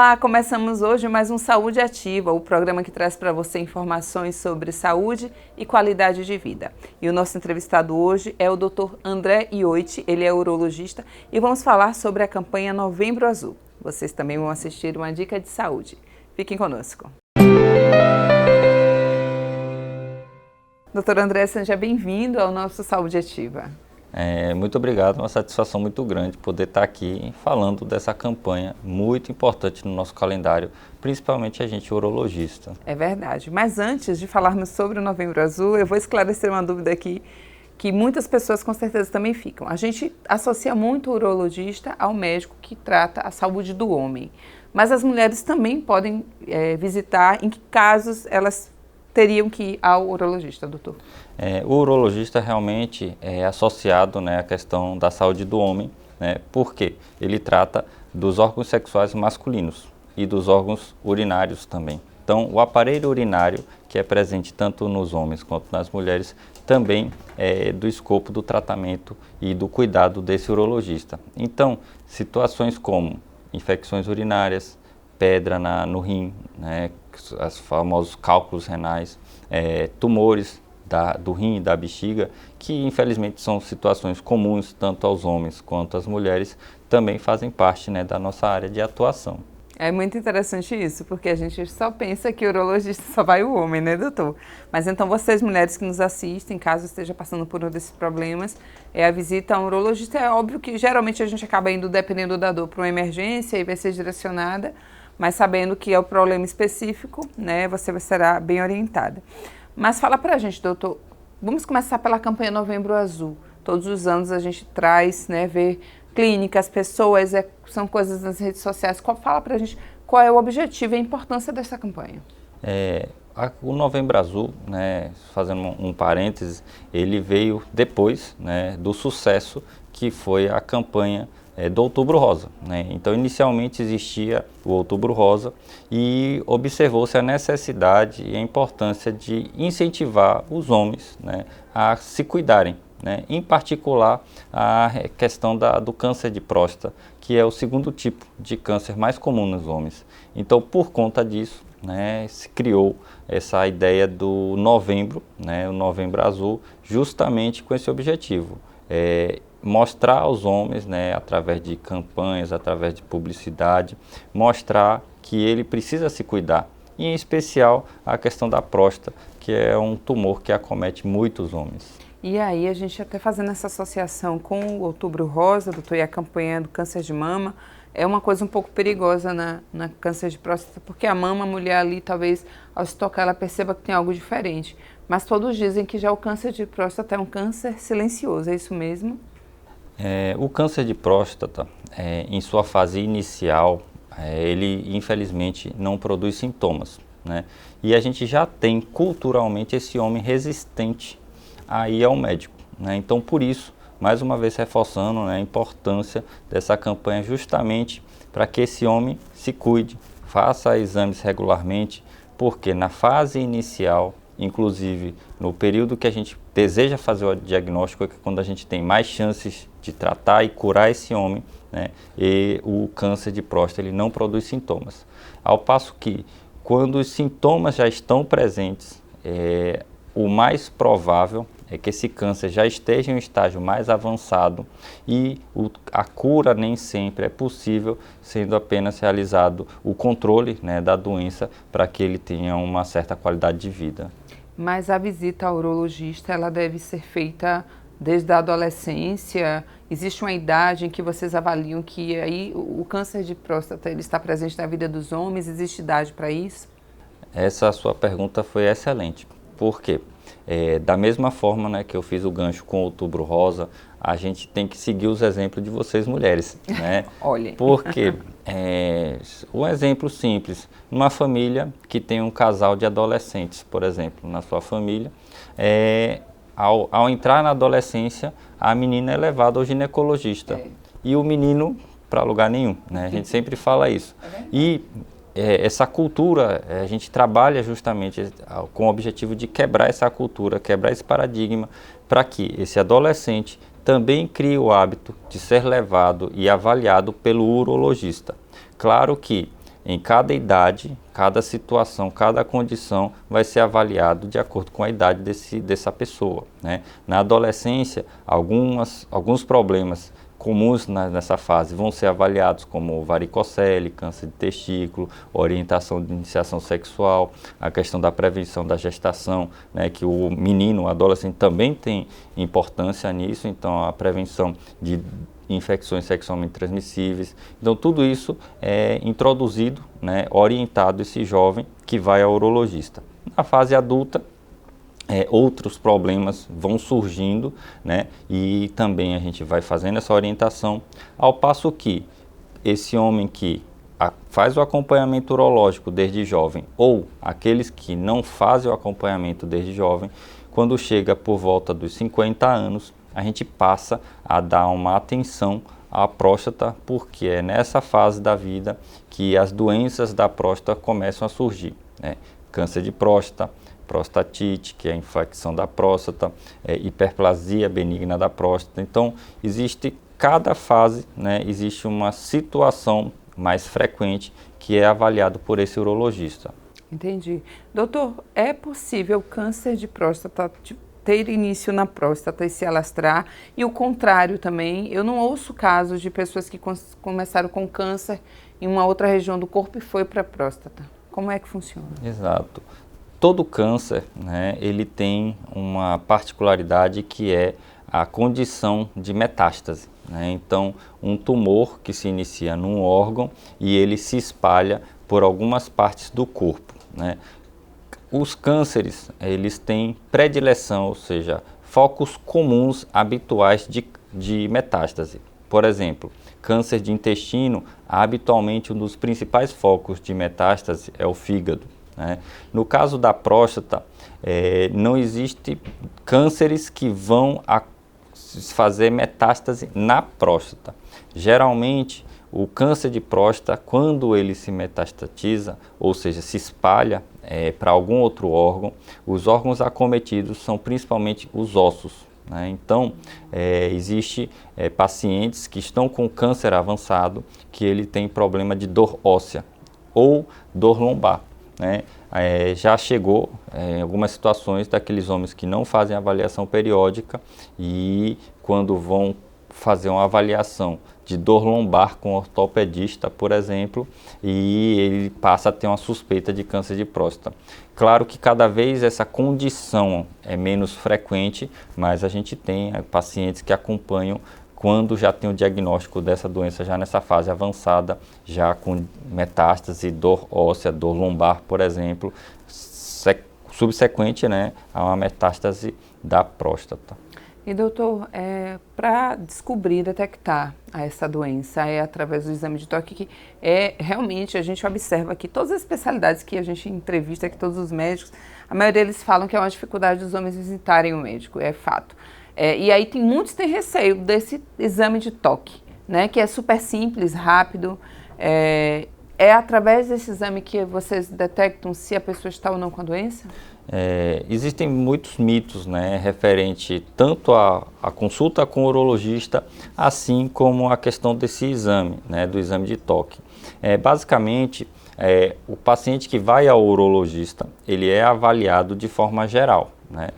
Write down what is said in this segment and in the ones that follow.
Olá, começamos hoje mais um Saúde Ativa, o programa que traz para você informações sobre saúde e qualidade de vida. E o nosso entrevistado hoje é o Dr. André Ioiti, ele é urologista e vamos falar sobre a campanha Novembro Azul. Vocês também vão assistir uma dica de saúde. Fiquem conosco. Dr. André, seja bem-vindo ao nosso Saúde Ativa. Muito obrigado, uma satisfação muito grande poder estar aqui falando dessa campanha muito importante no nosso calendário, principalmente a gente urologista. É verdade, mas antes de falarmos sobre o Novembro Azul, eu vou esclarecer uma dúvida aqui que muitas pessoas com certeza também ficam. A gente associa muito o urologista ao médico que trata a saúde do homem, mas as mulheres também podem visitar. Em que casos elas teriam que ir ao urologista, doutor? O urologista realmente é associado, à questão da saúde do homem, porque ele trata dos órgãos sexuais masculinos e dos órgãos urinários também. Então, o aparelho urinário, que é presente tanto nos homens quanto nas mulheres, também é do escopo do tratamento e do cuidado desse urologista. Então, situações como infecções urinárias, pedra no rim, os famosos cálculos renais, tumores do rim e da bexiga, que infelizmente são situações comuns tanto aos homens quanto às mulheres, também fazem parte da nossa área de atuação. É muito interessante isso, porque a gente só pensa que urologista só vai o homem, né, doutor? Mas então vocês, mulheres que nos assistem, caso esteja passando por um desses problemas, a visita a um urologista, é óbvio que geralmente a gente acaba indo, dependendo da dor, para uma emergência e vai ser direcionada, mas sabendo que é o problema específico, você será bem orientada. Mas fala pra gente, doutor, vamos começar pela campanha Novembro Azul. Todos os anos a gente traz, ver clínicas, pessoas, são coisas nas redes sociais. Fala pra gente qual é o objetivo e a importância dessa campanha. O Novembro Azul, fazendo um parêntese, ele veio depois do sucesso que foi a campanha do Outubro Rosa. Então, inicialmente existia o Outubro Rosa e observou-se a necessidade e a importância de incentivar os homens a se cuidarem, em particular a questão do câncer de próstata, que é o segundo tipo de câncer mais comum nos homens. Então, por conta disso, se criou essa ideia do novembro, o Novembro Azul, justamente com esse objetivo. Mostrar aos homens, através de campanhas, através de publicidade, mostrar que ele precisa se cuidar. E, em especial, a questão da próstata, que é um tumor que acomete muitos homens. E aí, a gente até fazendo essa associação com o Outubro Rosa, doutor, e a campanha do câncer de mama, é uma coisa um pouco perigosa na câncer de próstata, porque a mama, a mulher ali, talvez, ao se tocar, ela perceba que tem algo diferente. Mas todos dizem que já o câncer de próstata é um câncer silencioso, é isso mesmo? O câncer de próstata, em sua fase inicial, ele infelizmente não produz sintomas, E a gente já tem culturalmente esse homem resistente a ir ao médico, Então, por isso, mais uma vez reforçando a importância dessa campanha justamente para que esse homem se cuide, faça exames regularmente, porque na fase inicial, inclusive no período que a gente deseja fazer o diagnóstico, é quando a gente tem mais chances de tratar e curar esse homem, e o câncer de próstata ele não produz sintomas. Ao passo que, quando os sintomas já estão presentes, o mais provável é que esse câncer já esteja em um estágio mais avançado e a cura nem sempre é possível, sendo apenas realizado o controle da doença para que ele tenha uma certa qualidade de vida. Mas a visita ao urologista, ela deve ser feita desde a adolescência? Existe uma idade em que vocês avaliam que aí o câncer de próstata ele está presente na vida dos homens? Existe idade para isso? Essa sua pergunta foi excelente. Por quê? Da mesma forma que eu fiz o gancho com o Outubro Rosa, a gente tem que seguir os exemplos de vocês mulheres, Olha. Porque um exemplo simples, numa família que tem um casal de adolescentes, por exemplo, na sua família, ao entrar na adolescência, a menina é levada ao ginecologista e o menino para lugar nenhum, A gente sempre fala isso. E essa cultura, a gente trabalha justamente com o objetivo de quebrar essa cultura, quebrar esse paradigma, para que esse adolescente também crie o hábito de ser levado e avaliado pelo urologista. Claro que em cada idade, cada situação, cada condição vai ser avaliado de acordo com a idade dessa pessoa, né? Na adolescência, alguns problemas comuns nessa fase vão ser avaliados como varicocele, câncer de testículo, orientação de iniciação sexual, a questão da prevenção da gestação, né, que o menino, o adolescente também tem importância nisso, então a prevenção de infecções sexualmente transmissíveis. Então tudo isso é introduzido, né, orientado esse jovem que vai ao urologista. Na fase adulta, outros problemas vão surgindo, né, e também a gente vai fazendo essa orientação, ao passo que esse homem que faz o acompanhamento urológico desde jovem, ou aqueles que não fazem o acompanhamento desde jovem, quando chega por volta dos 50 anos, a gente passa a dar uma atenção à próstata, porque é nessa fase da vida que as doenças da próstata começam a surgir, né? Câncer de próstata, prostatite, que é a infecção da próstata, hiperplasia benigna da próstata. Então, cada fase, né, existe uma situação mais frequente que é avaliado por esse urologista. Entendi. Doutor, é possível câncer de próstata ter início na próstata e se alastrar? E o contrário também, eu não ouço casos de pessoas que começaram com câncer em uma outra região do corpo e foi para a próstata. Como é que funciona? Exato. Todo câncer, né, ele tem uma particularidade que é a condição de metástase, né? Então, um tumor que se inicia num órgão e ele se espalha por algumas partes do corpo, né? Os cânceres, eles têm predileção, ou seja, focos comuns habituais de metástase. Por exemplo, câncer de intestino, habitualmente um dos principais focos de metástase é o fígado, né? No caso da próstata, não existe cânceres que vão fazer metástase na próstata. Geralmente, o câncer de próstata, quando ele se metastatiza, ou seja, se espalha para algum outro órgão, os órgãos acometidos são principalmente os ossos, né? Então, existe pacientes que estão com câncer avançado, que ele tem problema de dor óssea ou dor lombar, né? Já chegou em algumas situações daqueles homens que não fazem avaliação periódica e quando vão fazer uma avaliação de dor lombar com ortopedista, por exemplo, e ele passa a ter uma suspeita de câncer de próstata. Claro que cada vez essa condição é menos frequente, mas a gente tem pacientes que acompanham quando já tem o diagnóstico dessa doença já nessa fase avançada, já com metástase, dor óssea, dor lombar, por exemplo, subsequente, né, a uma metástase da próstata. E doutor, para descobrir, detectar essa doença é através do exame de toque, que realmente a gente observa que todas as especialidades que a gente entrevista, que todos os médicos, a maioria deles falam que é uma dificuldade dos homens visitarem o médico, é fato. E aí muitos têm receio desse exame de toque, né, que é super simples, rápido. É através desse exame que vocês detectam se a pessoa está ou não com a doença? Existem muitos mitos, né, referente tanto à consulta com o urologista, assim como a questão desse exame, né, do exame de toque. Basicamente, o paciente que vai ao urologista, ele é avaliado de forma geral, né?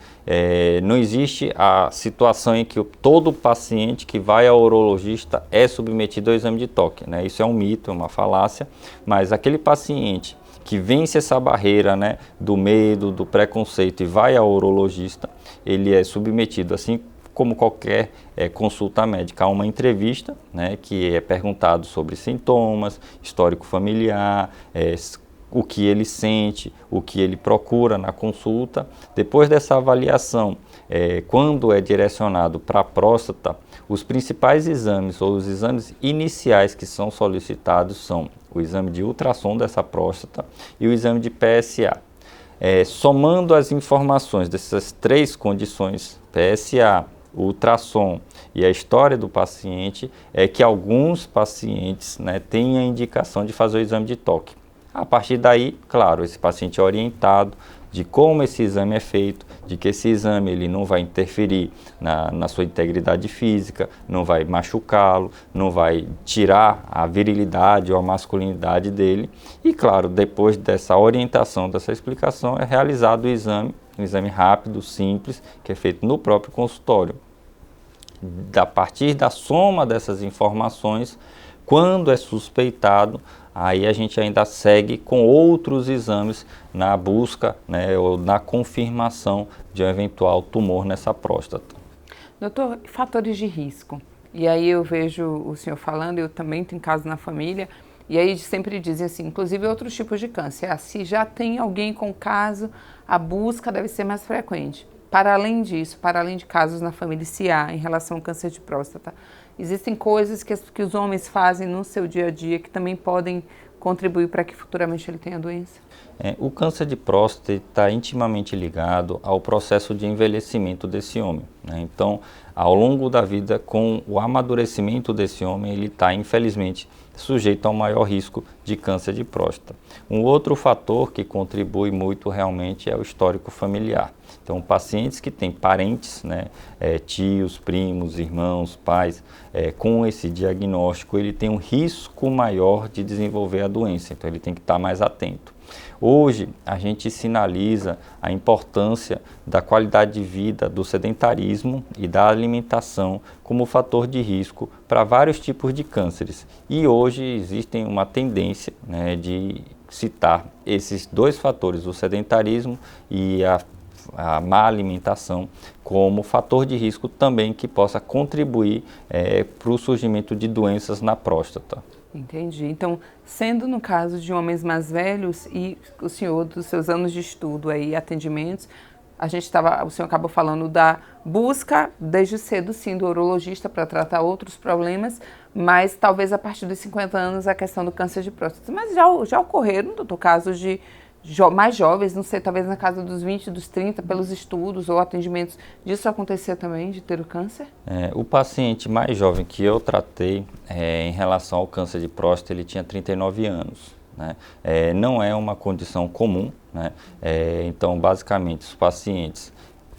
Não existe a situação em que todo paciente que vai ao urologista é submetido ao exame de toque, né? Isso é um mito, é uma falácia, mas aquele paciente que vence essa barreira, né, do medo, do preconceito e vai ao urologista, ele é submetido, assim como qualquer consulta médica, a uma entrevista, né, que é perguntado sobre sintomas, histórico familiar, o que ele sente, o que ele procura na consulta. Depois dessa avaliação, quando é direcionado para a próstata, os principais exames ou os exames iniciais que são solicitados são o exame de ultrassom dessa próstata e o exame de PSA. Somando as informações dessas três condições, PSA, ultrassom e a história do paciente, é que alguns pacientes, né, têm a indicação de fazer o exame de toque. A partir daí, claro, esse paciente é orientado de como esse exame é feito, de que esse exame ele não vai interferir na sua integridade física, não vai machucá-lo, não vai tirar a virilidade ou a masculinidade dele. E claro, depois dessa orientação, dessa explicação, é realizado o exame, um exame rápido, simples, que é feito no próprio consultório. A partir da soma dessas informações, quando é suspeitado, aí a gente ainda segue com outros exames na busca, né, ou na confirmação de um eventual tumor nessa próstata. Doutor, fatores de risco. E aí eu vejo o senhor falando, eu também tenho casos na família, e aí sempre dizem assim, inclusive outros tipos de câncer. Se já tem alguém com caso, a busca deve ser mais frequente. Para além disso, para além de casos na família, se há em relação ao câncer de próstata, existem coisas que os homens fazem no seu dia a dia que também podem contribuir para que futuramente ele tenha a doença? O câncer de próstata está intimamente ligado ao processo de envelhecimento desse homem, né? Então, ao longo da vida, com o amadurecimento desse homem, ele está, infelizmente, sujeito ao maior risco de câncer de próstata. Um outro fator que contribui muito realmente é o histórico familiar. Então, pacientes que têm parentes, né, tios, primos, irmãos, pais, com esse diagnóstico, ele tem um risco maior de desenvolver a doença, então ele tem que estar mais atento. Hoje, a gente sinaliza a importância da qualidade de vida, do sedentarismo e da alimentação como fator de risco para vários tipos de cânceres. E hoje existe uma tendência, né, de citar esses dois fatores, o sedentarismo e a má alimentação, como fator de risco também que possa contribuir para o surgimento de doenças na próstata. Entendi. Então, sendo no caso de homens mais velhos e o senhor, dos seus anos de estudo e atendimentos, o senhor acabou falando da busca desde cedo, sim, do urologista para tratar outros problemas, mas talvez a partir dos 50 anos a questão do câncer de próstata. Mas já ocorreram, doutor, casos de mais jovens, não sei, talvez na casa dos 20, dos 30, pelos estudos ou atendimentos, disso acontecer também, de ter o câncer? O paciente mais jovem que eu tratei em relação ao câncer de próstata, ele tinha 39 anos. Né? Não é uma condição comum, né? Então, basicamente, os pacientes,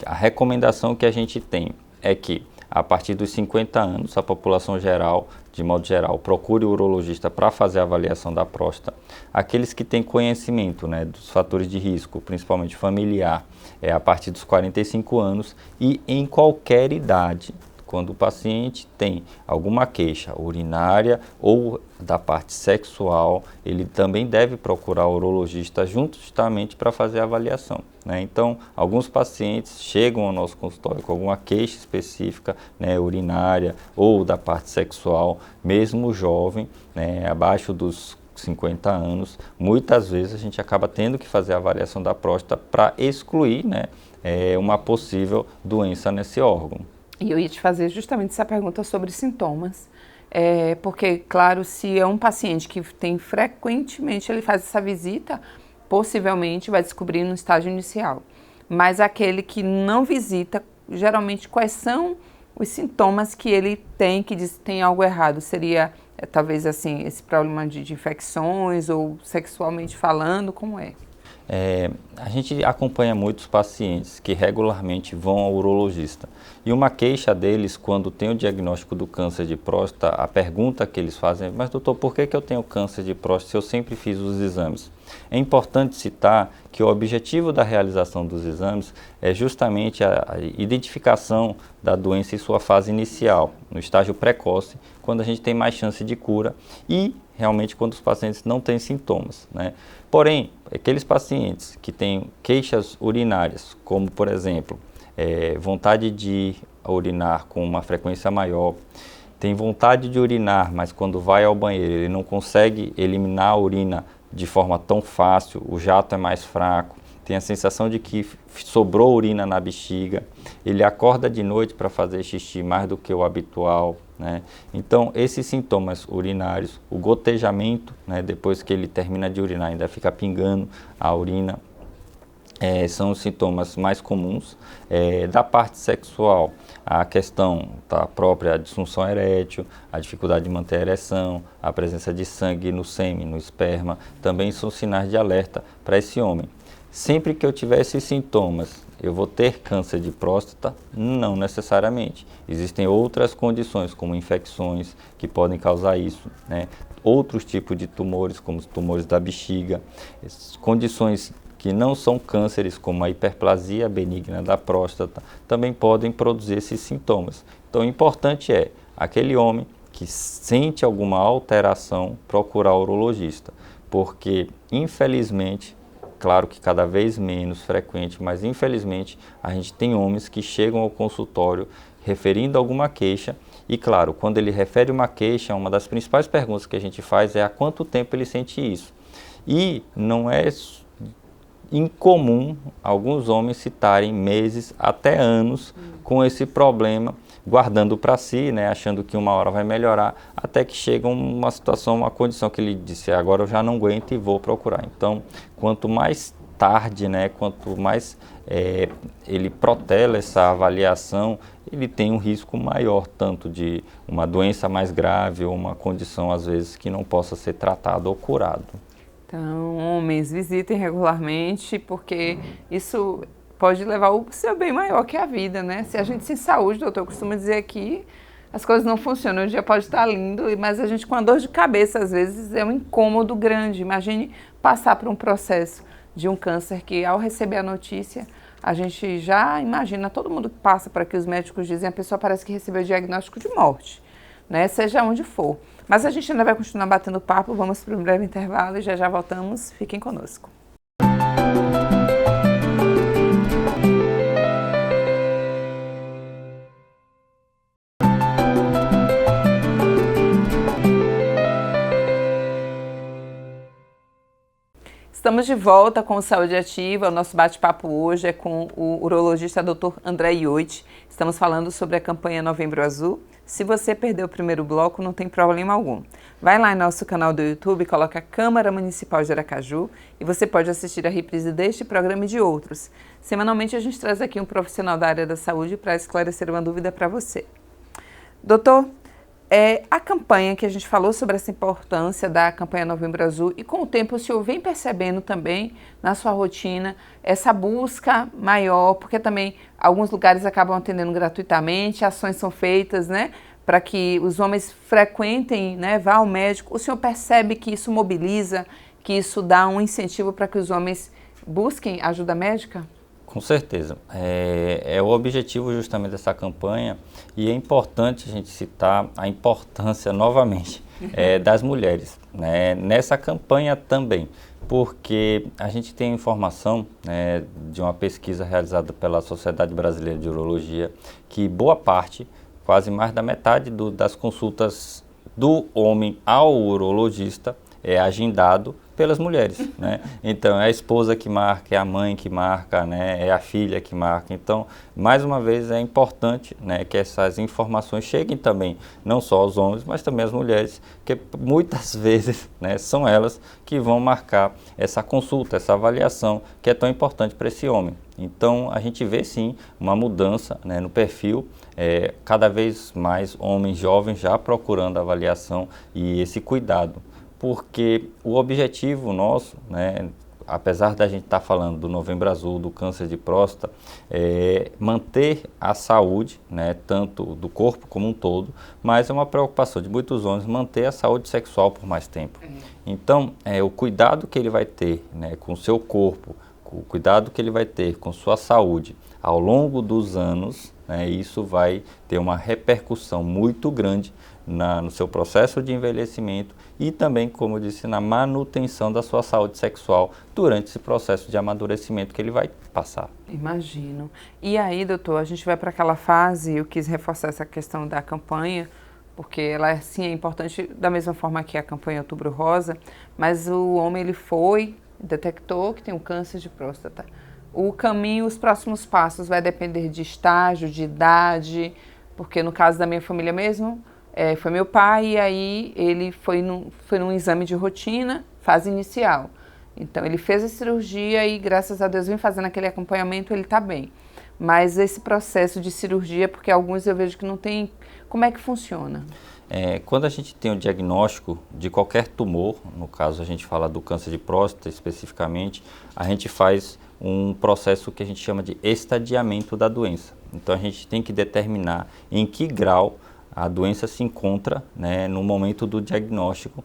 a recomendação que a gente tem é que, a partir dos 50 anos, a população geral, de modo geral, procure o urologista para fazer a avaliação da próstata. Aqueles que têm conhecimento, né, dos fatores de risco, principalmente familiar, a partir dos 45 anos e em qualquer idade. Quando o paciente tem alguma queixa urinária ou da parte sexual, ele também deve procurar o urologista justamente para fazer a avaliação, né? Então, alguns pacientes chegam ao nosso consultório com alguma queixa específica, né, urinária ou da parte sexual, mesmo jovem, né, abaixo dos 50 anos, muitas vezes a gente acaba tendo que fazer a avaliação da próstata para excluir, né, uma possível doença nesse órgão. E eu ia te fazer justamente essa pergunta sobre sintomas, porque, claro, se é um paciente que tem frequentemente, ele faz essa visita, possivelmente vai descobrir no estágio inicial. Mas aquele que não visita, geralmente, quais são os sintomas que ele tem, que diz que tem algo errado? Seria, talvez, assim, esse problema de infecções ou sexualmente falando, como é? A gente acompanha muitos pacientes que regularmente vão ao urologista e uma queixa deles quando tem o diagnóstico do câncer de próstata, a pergunta que eles fazem é: mas doutor, por que eu tenho câncer de próstata se eu sempre fiz os exames? É importante citar que o objetivo da realização dos exames é justamente a identificação da doença em sua fase inicial, no estágio precoce, quando a gente tem mais chance de cura e realmente quando os pacientes não têm sintomas, né? Porém, aqueles pacientes que têm queixas urinárias, como por exemplo, vontade de urinar com uma frequência maior, tem vontade de urinar, mas quando vai ao banheiro ele não consegue eliminar a urina de forma tão fácil, o jato é mais fraco, tem a sensação de que sobrou urina na bexiga, ele acorda de noite para fazer xixi mais do que o habitual, né? Então, esses sintomas urinários, o gotejamento, né, depois que ele termina de urinar, ainda fica pingando a urina, são os sintomas mais comuns. Da parte sexual, a questão da própria disfunção erétil, a dificuldade de manter a ereção, a presença de sangue no sêmen, no esperma, também são sinais de alerta para esse homem. sempre que eu tiver esses sintomas, eu vou ter câncer de próstata? Não necessariamente. Existem outras condições, como infecções, que podem causar isso, né? Outros tipos de tumores, como os tumores da bexiga, condições que não são cânceres, como a hiperplasia benigna da próstata, também podem produzir esses sintomas. Então, o importante é aquele homem que sente alguma alteração procurar o urologista, porque, infelizmente, claro que cada vez menos frequente, mas infelizmente a gente tem homens que chegam ao consultório referindo alguma queixa e, claro, quando ele refere uma queixa, uma das principais perguntas que a gente faz é há quanto tempo ele sente isso. E não é incomum alguns homens citarem meses até anos com esse problema, guardando para si, né, achando que uma hora vai melhorar, até que chega uma situação, uma condição que ele disse, agora eu já não aguento e vou procurar. Então, quanto mais tarde, né, quanto mais ele protela essa avaliação, ele tem um risco maior, tanto de uma doença mais grave ou uma condição, às vezes, que não possa ser tratado ou curado. Então, homens, visitem regularmente, porque isso pode levar o seu bem maior que a vida, né? Se a gente sem saúde, doutor, eu costumo dizer aqui, as coisas não funcionam, o dia pode estar lindo, mas a gente com a dor de cabeça, às vezes, é um incômodo grande. Imagine passar por um processo de um câncer que, ao receber a notícia, a gente já imagina, todo mundo que passa por aqui, os médicos dizem, a pessoa parece que recebeu o diagnóstico de morte, né? Seja onde for. Mas a gente ainda vai continuar batendo papo, vamos para um breve intervalo e já já voltamos. Fiquem conosco. Estamos de volta com o Saúde Ativa. O nosso bate-papo hoje é com o urologista Dr. André Iotti. Estamos falando sobre a campanha Novembro Azul. Se você perdeu o primeiro bloco, não tem problema algum. Vai lá no nosso canal do YouTube, coloca Câmara Municipal de Aracaju e você pode assistir a reprise deste programa e de outros. Semanalmente a gente traz aqui um profissional da área da saúde para esclarecer uma dúvida para você. Doutor, a campanha que a gente falou sobre essa importância da campanha Novembro Azul e com o tempo o senhor vem percebendo também na sua rotina essa busca maior, porque também alguns lugares acabam atendendo gratuitamente, ações são feitas, né, para que os homens frequentem, né, vá ao médico. O senhor percebe que isso mobiliza, que isso dá um incentivo para que os homens busquem ajuda médica? Com certeza. É o objetivo justamente dessa campanha e é importante a gente citar a importância novamente das mulheres, né, nessa campanha também, porque a gente tem informação, né, de uma pesquisa realizada pela Sociedade Brasileira de Urologia que boa parte, quase mais da metade das consultas do homem ao urologista é agendado pelas mulheres, né? Então, é a esposa que marca, é a mãe que marca, né? É a filha que marca. Então, mais uma vez, é importante, né, que essas informações cheguem também, não só aos homens, mas também às mulheres, que muitas vezes, né, são elas que vão marcar essa consulta, essa avaliação, que é tão importante para esse homem. Então, a gente vê, sim, uma mudança, né, no perfil, cada vez mais homens jovens já procurando avaliação e esse cuidado. Porque o objetivo nosso, né, apesar da gente estar falando do Novembro Azul, do câncer de próstata, é manter a saúde, né, tanto do corpo como um todo, mas é uma preocupação de muitos homens manter a saúde sexual por mais tempo. Então, o cuidado que ele vai ter, né, com o seu corpo, o cuidado que ele vai ter com sua saúde ao longo dos anos, né, isso vai ter uma repercussão muito grande no seu processo de envelhecimento e também, como eu disse, na manutenção da sua saúde sexual durante esse processo de amadurecimento que ele vai passar. Imagino. E aí, doutor, a gente vai para aquela fase, eu quis reforçar essa questão da campanha, porque ela sim é importante da mesma forma que a campanha Outubro Rosa, mas o homem ele detectou que tem um câncer de próstata. O caminho, os próximos passos vai depender de estágio, de idade, porque no caso da minha família mesmo, foi meu pai e aí ele foi num exame de rotina, fase inicial. Então ele fez a cirurgia e graças a Deus vem fazendo aquele acompanhamento, ele está bem. Mas esse processo de cirurgia, porque alguns eu vejo que não tem, como é que funciona? Quando a gente tem o diagnóstico de qualquer tumor, no caso a gente fala do câncer de próstata especificamente, a gente faz um processo que a gente chama de estadiamento da doença. Então a gente tem que determinar em que grau a doença se encontra, né, no momento do diagnóstico.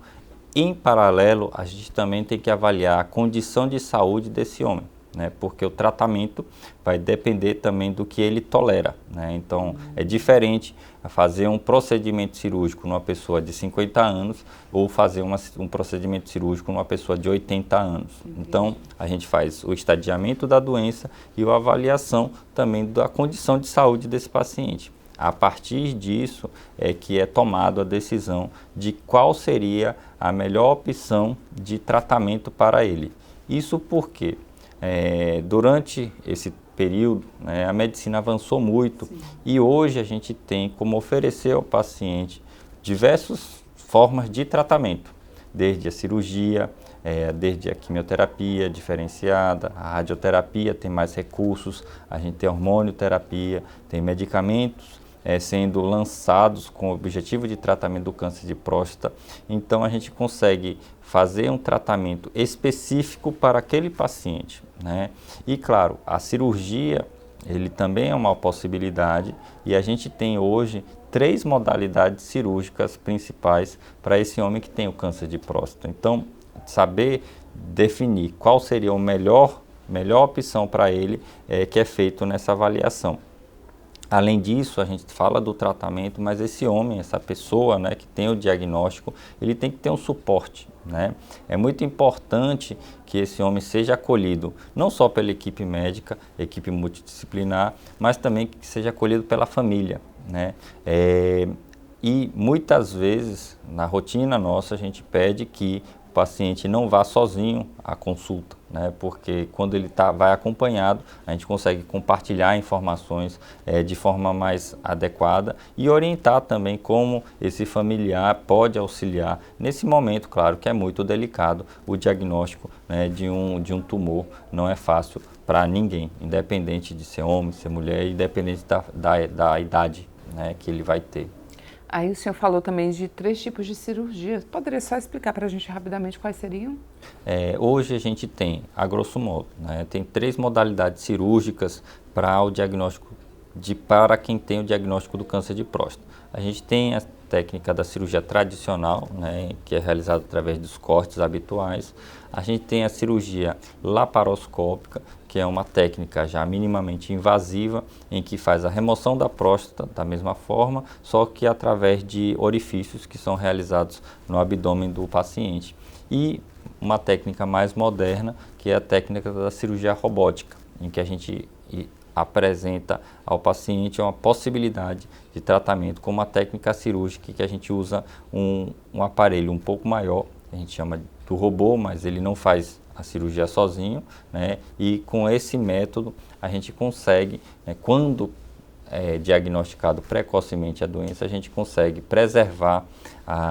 Em paralelo, a gente também tem que avaliar a condição de saúde desse homem, né, porque o tratamento vai depender também do que ele tolera, né? Então é diferente fazer um procedimento cirúrgico numa pessoa de 50 anos ou fazer um procedimento cirúrgico numa pessoa de 80 anos. Então a gente faz o estadiamento da doença e a avaliação também da condição de saúde desse paciente. A partir disso é que é tomada a decisão de qual seria a melhor opção de tratamento para ele. Isso porque durante esse período, né, a medicina avançou muito. Sim. E hoje a gente tem como oferecer ao paciente diversas formas de tratamento, desde a cirurgia, desde a quimioterapia diferenciada, a radioterapia tem mais recursos, a gente tem hormonioterapia, tem medicamentos sendo lançados com o objetivo de tratamento do câncer de próstata. Então a gente consegue fazer um tratamento específico para aquele paciente, né? E claro, a cirurgia, ele também é uma possibilidade e a gente tem hoje 3 modalidades cirúrgicas principais para esse homem que tem o câncer de próstata. Então, saber definir qual seria a melhor opção para ele que é feito nessa avaliação. Além disso, a gente fala do tratamento, mas esse homem, essa pessoa, né, que tem o diagnóstico, ele tem que ter um suporte, né? É muito importante que esse homem seja acolhido, não só pela equipe médica, equipe multidisciplinar, mas também que seja acolhido pela família, né? E muitas vezes, na rotina nossa, a gente pede que o paciente não vá sozinho à consulta, né? Porque quando ele vai acompanhado, a gente consegue compartilhar informações de forma mais adequada e orientar também como esse familiar pode auxiliar nesse momento, claro, que é muito delicado o diagnóstico, né, de um tumor. Não é fácil para ninguém, independente de ser homem, ser mulher, independente da idade, né, que ele vai ter. Aí o senhor falou também de 3 tipos de cirurgia. Poderia só explicar para a gente rapidamente quais seriam? Hoje a gente tem, a grosso modo, né, tem 3 modalidades cirúrgicas para o diagnóstico para quem tem o diagnóstico do câncer de próstata. A gente tem a técnica da cirurgia tradicional, né, que é realizada através dos cortes habituais. A gente tem a cirurgia laparoscópica, que é uma técnica já minimamente invasiva, em que faz a remoção da próstata da mesma forma, só que através de orifícios que são realizados no abdômen do paciente. E uma técnica mais moderna, que é a técnica da cirurgia robótica, em que a gente apresenta ao paciente uma possibilidade de tratamento com uma técnica cirúrgica que a gente usa um aparelho um pouco maior, a gente chama do robô, mas ele não faz a cirurgia sozinho, né? E com esse método a gente consegue, né, quando diagnosticado precocemente a doença, a gente consegue preservar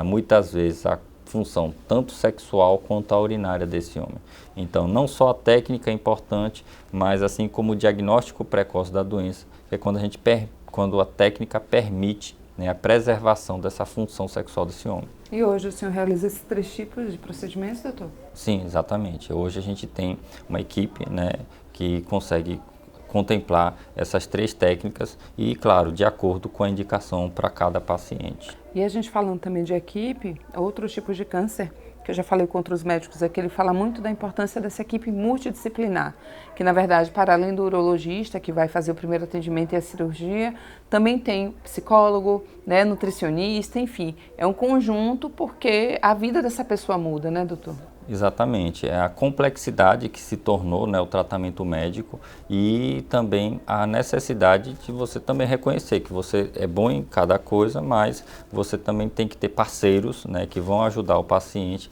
muitas vezes a função tanto sexual quanto a urinária desse homem. Então, não só a técnica é importante, mas assim como o diagnóstico precoce da doença, que é quando a técnica permite, né, a preservação dessa função sexual desse homem. E hoje o senhor realiza esses 3 tipos de procedimentos, doutor? Sim, exatamente. Hoje a gente tem uma equipe, né, que consegue contemplar essas 3 técnicas e, claro, de acordo com a indicação para cada paciente. E a gente falando também de equipe, outros tipos de câncer, que eu já falei com outros médicos aqui, ele fala muito da importância dessa equipe multidisciplinar, que na verdade, para além do urologista, que vai fazer o primeiro atendimento e a cirurgia, também tem psicólogo, né, nutricionista, enfim, é um conjunto porque a vida dessa pessoa muda, né, doutor? Exatamente, é a complexidade que se tornou, né, o tratamento médico e também a necessidade de você também reconhecer que você é bom em cada coisa, mas você também tem que ter parceiros, né, que vão ajudar o paciente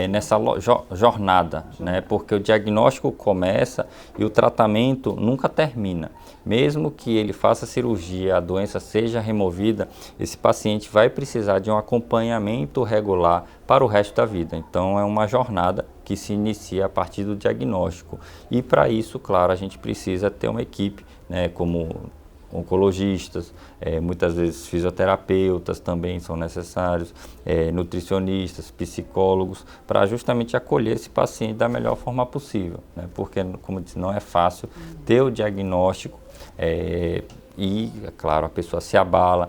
nessa jornada, né, porque o diagnóstico começa e o tratamento nunca termina. Mesmo que ele faça cirurgia, a doença seja removida, esse paciente vai precisar de um acompanhamento regular para o resto da vida. Então é uma jornada que se inicia a partir do diagnóstico. E para isso, claro, a gente precisa ter uma equipe, né, como oncologistas, muitas vezes fisioterapeutas também são necessários, nutricionistas, psicólogos, para justamente acolher esse paciente da melhor forma possível, né? Porque, como eu disse, não é fácil ter o diagnóstico e, é claro, a pessoa se abala,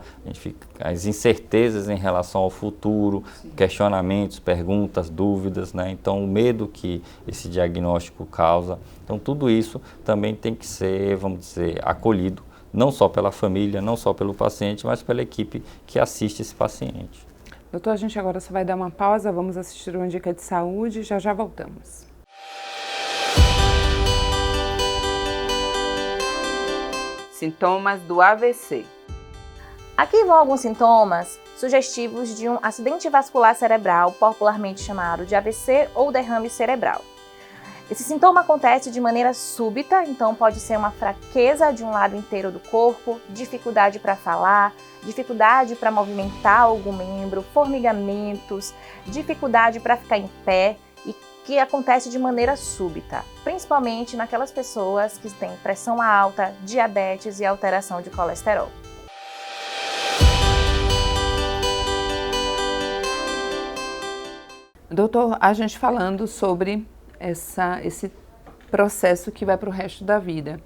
as incertezas em relação ao futuro, questionamentos, perguntas, dúvidas, né? Então, o medo que esse diagnóstico causa. Então, tudo isso também tem que ser, vamos dizer, acolhido, não só pela família, não só pelo paciente, mas pela equipe que assiste esse paciente. Doutor, a gente agora só vai dar uma pausa, vamos assistir uma dica de saúde e já já voltamos. Sintomas do AVC. Aqui vão alguns sintomas sugestivos de um acidente vascular cerebral, popularmente chamado de AVC ou derrame cerebral. Esse sintoma acontece de maneira súbita, então pode ser uma fraqueza de um lado inteiro do corpo, dificuldade para falar, dificuldade para movimentar algum membro, formigamentos, dificuldade para ficar em pé e que acontece de maneira súbita, principalmente naquelas pessoas que têm pressão alta, diabetes e alteração de colesterol. Doutor, a gente falando sobre esse processo que vai para o resto da vida.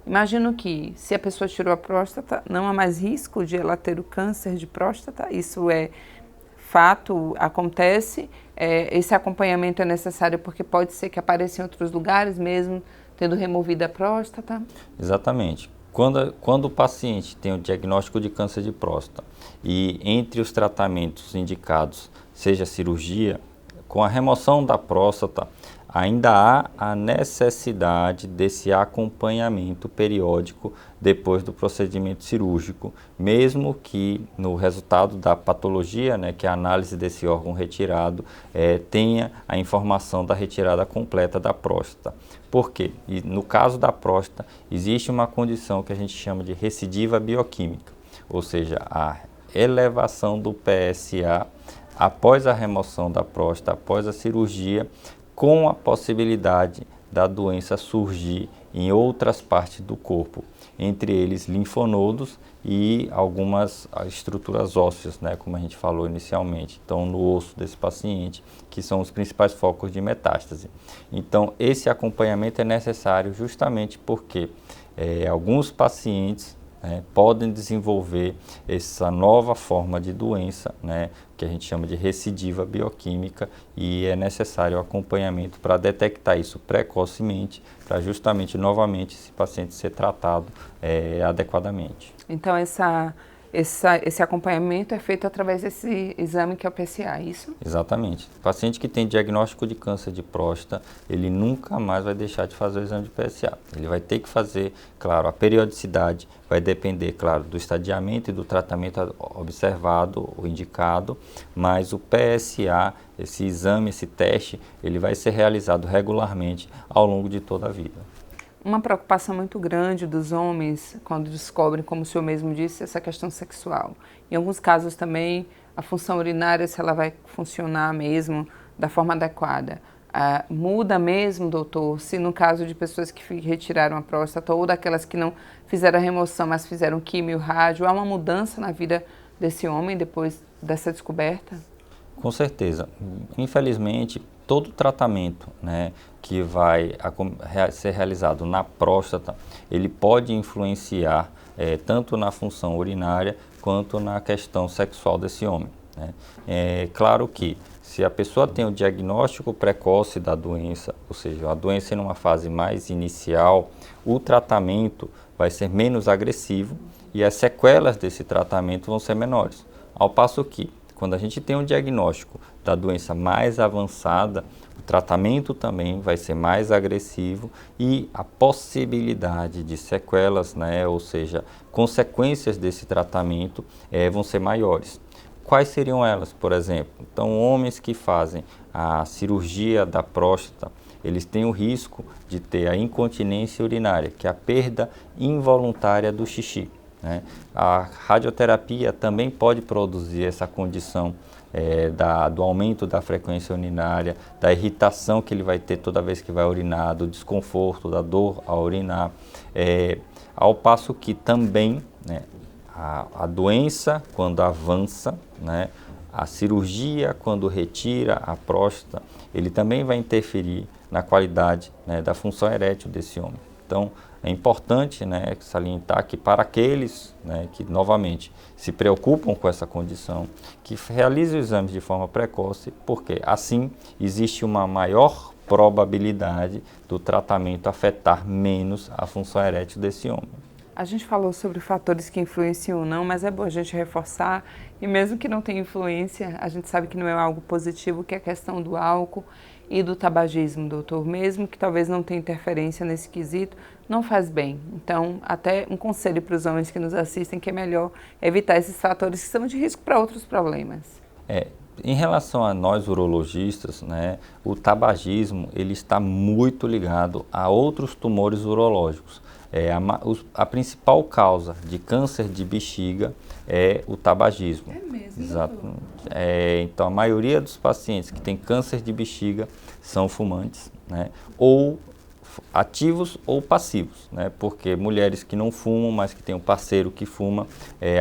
Imagino que se a pessoa tirou a próstata, não há mais risco de ela ter o câncer de próstata, isso é fato, acontece, esse acompanhamento é necessário porque pode ser que apareça em outros lugares mesmo, tendo removido a próstata? Exatamente. Quando o paciente tem o diagnóstico de câncer de próstata e entre os tratamentos indicados seja cirurgia, com a remoção da próstata, ainda há a necessidade desse acompanhamento periódico depois do procedimento cirúrgico, mesmo que no resultado da patologia, né, que é a análise desse órgão retirado, tenha a informação da retirada completa da próstata. Por quê? E no caso da próstata, existe uma condição que a gente chama de recidiva bioquímica, ou seja, a elevação do PSA após a remoção da próstata, após a cirurgia, com a possibilidade da doença surgir em outras partes do corpo, entre eles linfonodos e algumas estruturas ósseas, né, como a gente falou inicialmente, então no osso desse paciente, que são os principais focos de metástase. Então esse acompanhamento é necessário justamente porque alguns pacientes podem desenvolver essa nova forma de doença, né, que a gente chama de recidiva bioquímica, e é necessário acompanhamento para detectar isso precocemente, para justamente novamente esse paciente ser tratado adequadamente. Então esse acompanhamento é feito através desse exame que é o PSA, é isso? Exatamente. O paciente que tem diagnóstico de câncer de próstata, ele nunca mais vai deixar de fazer o exame de PSA. Ele vai ter que fazer, claro, a periodicidade vai depender, claro, do estadiamento e do tratamento observado ou indicado, mas o PSA, esse exame, esse teste, ele vai ser realizado regularmente ao longo de toda a vida. Uma preocupação muito grande dos homens quando descobrem, como o senhor mesmo disse, essa questão sexual. Em alguns casos também, a função urinária, se ela vai funcionar mesmo da forma adequada. Muda mesmo, doutor, se no caso de pessoas que retiraram a próstata ou daquelas que não fizeram a remoção, mas fizeram químio, rádio, há uma mudança na vida desse homem depois dessa descoberta? Com certeza. Infelizmente, todo tratamento, né, que vai ser realizado na próstata, ele pode influenciar tanto na função urinária quanto na questão sexual desse homem, né? É claro que se a pessoa tem o diagnóstico precoce da doença, ou seja, a doença em uma fase mais inicial, o tratamento vai ser menos agressivo e as sequelas desse tratamento vão ser menores. Ao passo que, quando a gente tem um diagnóstico da doença mais avançada, o tratamento também vai ser mais agressivo e a possibilidade de sequelas, né, ou seja, consequências desse tratamento vão ser maiores. Quais seriam elas, por exemplo? Então, homens que fazem a cirurgia da próstata, eles têm o risco de ter a incontinência urinária, que é a perda involuntária do xixi, né? A radioterapia também pode produzir essa condição do aumento da frequência urinária, da irritação que ele vai ter toda vez que vai urinar, do desconforto, da dor ao urinar, ao passo que também, né, a doença, quando avança, né, a cirurgia, quando retira a próstata, ele também vai interferir na qualidade, né, da função erétil desse homem. Então, é importante, né, salientar que para aqueles, né, que, novamente, se preocupam com essa condição, que realizem os exames de forma precoce, porque assim existe uma maior probabilidade do tratamento afetar menos a função erétil desse homem. A gente falou sobre fatores que influenciam ou não, mas é bom a gente reforçar, e mesmo que não tenha influência, a gente sabe que não é algo positivo, que é a questão do álcool e do tabagismo, doutor. Mesmo que talvez não tenha interferência nesse quesito, não faz bem. Então, até um conselho para os homens que nos assistem, que é melhor evitar esses fatores que são de risco para outros problemas. Em relação a nós urologistas, né, o tabagismo ele está muito ligado a outros tumores urológicos. A principal causa de câncer de bexiga é o tabagismo. É mesmo? Exato. Então, a maioria dos pacientes que têm câncer de bexiga são fumantes, né, ou ativos ou passivos, né, porque mulheres que não fumam, mas que têm um parceiro que fuma,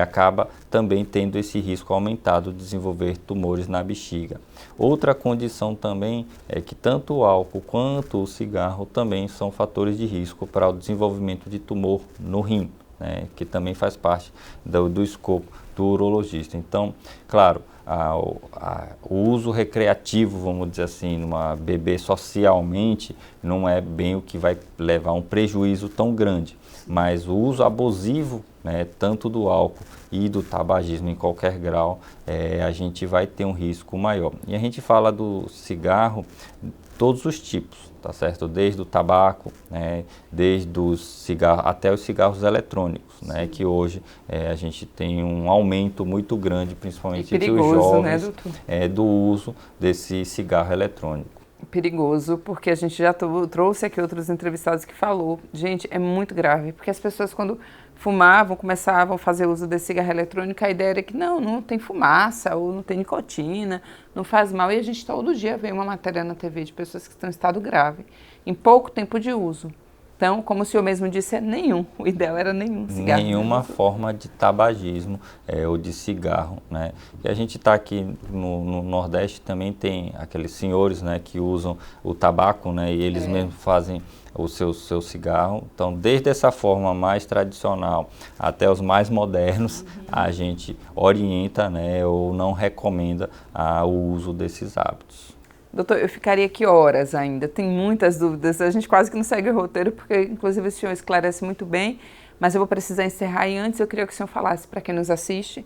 acaba também tendo esse risco aumentado de desenvolver tumores na bexiga. Outra condição também é que tanto o álcool quanto o cigarro também são fatores de risco para o desenvolvimento de tumor no rim, né, que também faz parte do escopo do urologista. Então, claro, o uso recreativo, vamos dizer assim, beber socialmente, não é bem o que vai levar a um prejuízo tão grande, mas o uso abusivo, né, tanto do álcool e do tabagismo em qualquer grau, a gente vai ter um risco maior. E a gente fala do cigarro, todos os tipos, tá certo? Desde o tabaco, né, desde os cigarros até os cigarros eletrônicos, né, que hoje a gente tem um aumento muito grande, principalmente entre os jovens, né, doutor? Do uso desse cigarro eletrônico. Perigoso, porque a gente já trouxe aqui outros entrevistados que falou, gente, é muito grave, porque as pessoas quando fumavam, começavam a fazer uso desse cigarro eletrônico, a ideia era que não tem fumaça, ou não tem nicotina, não faz mal, e a gente todo dia vê uma matéria na TV de pessoas que estão em estado grave, em pouco tempo de uso. Então, como o senhor mesmo disse, nenhum. O ideal era nenhum cigarro. Nenhuma forma de tabagismo ou de cigarro, né? E a gente está aqui no Nordeste, também tem aqueles senhores, né, que usam o tabaco, né, e eles mesmos fazem o seu cigarro. Então, desde essa forma mais tradicional até os mais modernos, a gente orienta, né, ou não recomenda o uso desses hábitos. Doutor, eu ficaria aqui horas ainda, tem muitas dúvidas, a gente quase que não segue o roteiro, porque inclusive o senhor esclarece muito bem, mas eu vou precisar encerrar e antes eu queria que o senhor falasse para quem nos assiste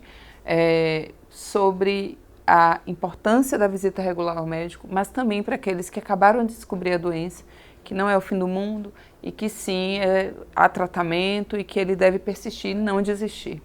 sobre a importância da visita regular ao médico, mas também para aqueles que acabaram de descobrir a doença, que não é o fim do mundo e que sim, há tratamento e que ele deve persistir e não desistir.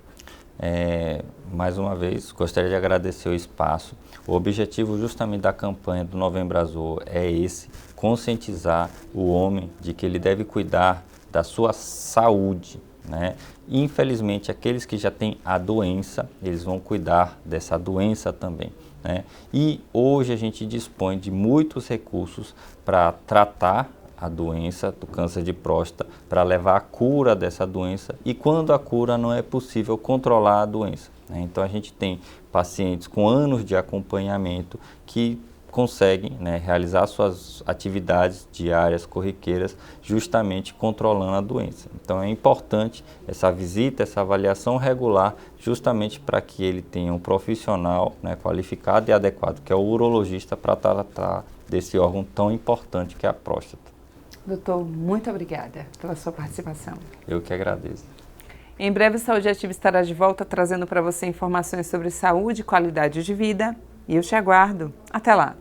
Mais uma vez, gostaria de agradecer o espaço. O objetivo justamente da campanha do Novembro Azul é esse, conscientizar o homem de que ele deve cuidar da sua saúde, né? Infelizmente, aqueles que já têm a doença, eles vão cuidar dessa doença também, né? E hoje a gente dispõe de muitos recursos para tratar a doença do câncer de próstata, para levar a cura dessa doença e quando a cura não é possível controlar a doença, né? Então a gente tem pacientes com anos de acompanhamento que conseguem, né, realizar suas atividades diárias corriqueiras justamente controlando a doença. Então é importante essa visita, essa avaliação regular justamente para que ele tenha um profissional, né, qualificado e adequado, que é o urologista, para tratar desse órgão tão importante que é a próstata. Doutor, muito obrigada pela sua participação. Eu que agradeço. Em breve, Saúde Ativa estará de volta trazendo para você informações sobre saúde e qualidade de vida. E eu te aguardo. Até lá!